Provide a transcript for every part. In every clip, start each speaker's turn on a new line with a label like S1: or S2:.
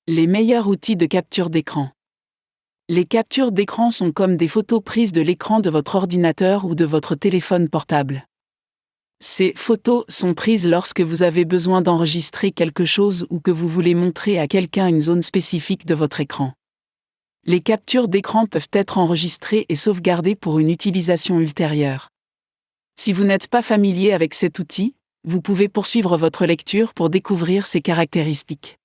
S1: Les meilleurs outils de capture d'écran. Les captures d'écran sont comme des photos prises de l'écran de votre ordinateur ou de votre téléphone portable. Ces photos sont prises lorsque vous avez besoin d'enregistrer quelque chose ou que vous voulez montrer à quelqu'un une zone spécifique de votre écran. Les captures d'écran peuvent être enregistrées et sauvegardées pour une utilisation ultérieure. Si vous n'êtes pas familier avec cet outil, vous pouvez poursuivre votre lecture pour découvrir ses caractéristiques.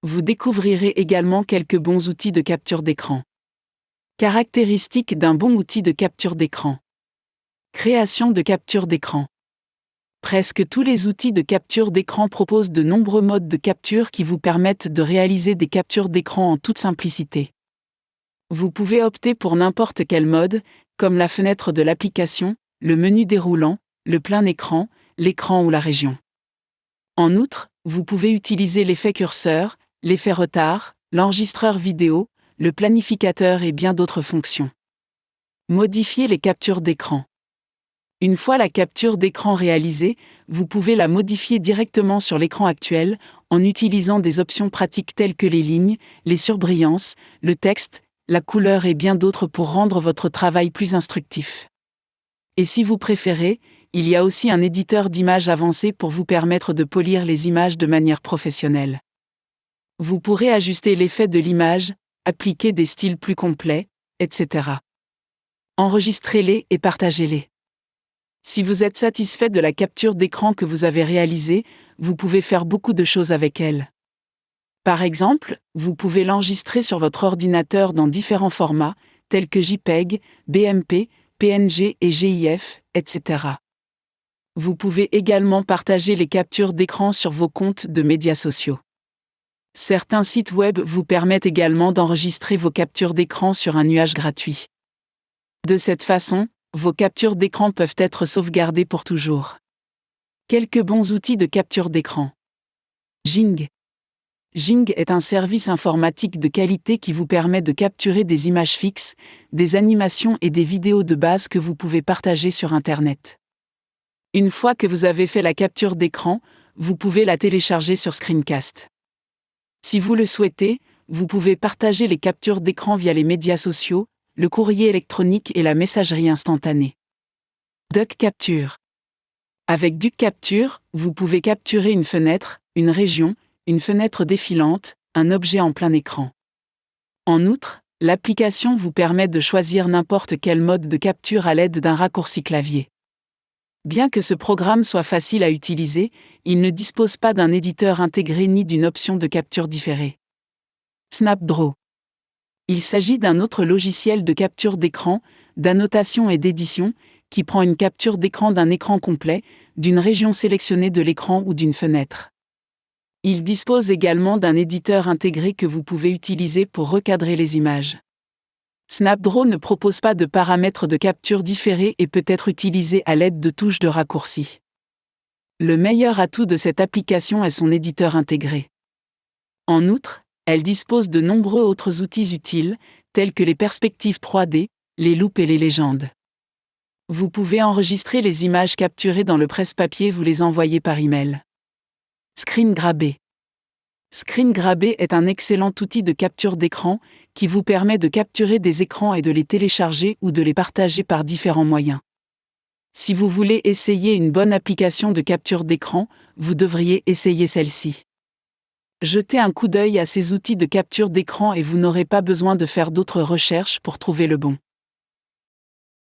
S1: Vous découvrirez également quelques bons outils de capture d'écran. Caractéristiques d'un bon outil de capture d'écran. Création de capture d'écran. Presque tous les outils de capture d'écran proposent de nombreux modes de capture qui vous permettent de réaliser des captures d'écran en toute simplicité. Vous pouvez opter pour n'importe quel mode, comme la fenêtre de l'application, le menu déroulant, le plein écran, l'écran ou la région. En outre, vous pouvez utiliser l'effet curseur, l'effet retard, l'enregistreur vidéo, le planificateur et bien d'autres fonctions. Modifier les captures d'écran. Une fois la capture d'écran réalisée, vous pouvez la modifier directement sur l'écran actuel, en utilisant des options pratiques telles que les lignes, les surbrillances, le texte, la couleur et bien d'autres pour rendre votre travail plus instructif. Et si vous préférez, il y a aussi un éditeur d'images avancé pour vous permettre de polir les images de manière professionnelle. Vous pourrez ajuster l'effet de l'image, appliquer des styles plus complets, etc. Enregistrez-les et partagez-les. Si vous êtes satisfait de la capture d'écran que vous avez réalisée, vous pouvez faire beaucoup de choses avec elle. Par exemple, vous pouvez l'enregistrer sur votre ordinateur dans différents formats, tels que JPEG, BMP, PNG et GIF, etc. Vous pouvez également partager les captures d'écran sur vos comptes de médias sociaux. Certains sites web vous permettent également d'enregistrer vos captures d'écran sur un nuage gratuit. De cette façon, vos captures d'écran peuvent être sauvegardées pour toujours. Quelques bons outils de capture d'écran. Jing. Jing est un service informatique de qualité qui vous permet de capturer des images fixes, des animations et des vidéos de base que vous pouvez partager sur Internet. Une fois que vous avez fait la capture d'écran, vous pouvez la télécharger sur Screencast. Si vous le souhaitez, vous pouvez partager les captures d'écran via les médias sociaux, le courrier électronique et la messagerie instantanée. Duck Capture. Avec Duck Capture, vous pouvez capturer une fenêtre, une région, une fenêtre défilante, un objet en plein écran. En outre, l'application vous permet de choisir n'importe quel mode de capture à l'aide d'un raccourci clavier. Bien que ce programme soit facile à utiliser, il ne dispose pas d'un éditeur intégré ni d'une option de capture différée. Snapdraw. Il s'agit d'un autre logiciel de capture d'écran, d'annotation et d'édition, qui prend une capture d'écran d'un écran complet, d'une région sélectionnée de l'écran ou d'une fenêtre. Il dispose également d'un éditeur intégré que vous pouvez utiliser pour recadrer les images. Snapdraw ne propose pas de paramètres de capture différés et peut être utilisé à l'aide de touches de raccourci. Le meilleur atout de cette application est son éditeur intégré. En outre, elle dispose de nombreux autres outils utiles, tels que les perspectives 3D, les loupes et les légendes. Vous pouvez enregistrer les images capturées dans le presse-papier, vous les envoyer par email. ScreenGrabber. ScreenGrabber est un excellent outil de capture d'écran qui vous permet de capturer des écrans et de les télécharger ou de les partager par différents moyens. Si vous voulez essayer une bonne application de capture d'écran, vous devriez essayer celle-ci. Jetez un coup d'œil à ces outils de capture d'écran et vous n'aurez pas besoin de faire d'autres recherches pour trouver le bon.